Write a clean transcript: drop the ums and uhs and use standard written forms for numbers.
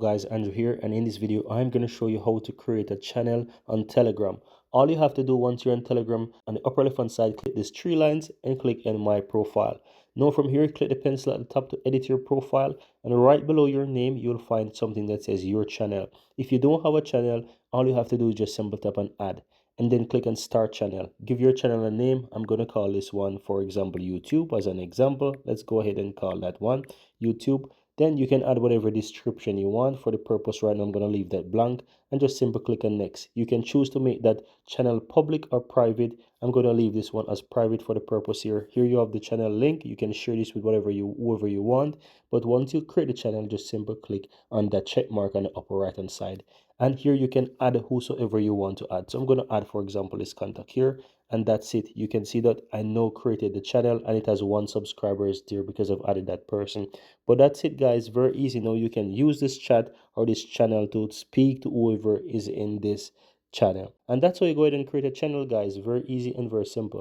Guys, Andrew here, and in this video I'm going to show you how to create a channel on Telegram. All you have to do once you're on Telegram, on the upper left hand side, click these three lines and click in my profile. Now from here, click the pencil at the top to edit your profile, and right below your name you'll find something that says your channel. If you don't have a channel, all you have to do is just simply tap on add and then click on start channel. Give your channel a name. I'm going to call this one, for example, YouTube as an example. Let's go ahead and call that one YouTube. Then you can add whatever description you want. For the purpose right now, I'm going to leave that blank and just simply click on next. You can choose to make that channel public or private. I'm going to leave this one as private for the purpose here. Here you have the channel link. You can share this with whoever you want. But once you create the channel, just simply click on that check mark on the upper right hand side. And here you can add whosoever you want to add. So I'm going to add, for example, this contact here, and that's it. You can see that I now created the channel and it has 1 subscriber there because I've added that person. But that's it, guys. Very easy. Now you can use this chat or this channel to speak to whoever is in this channel. And that's how you go ahead and create a channel, guys. Very easy and very simple.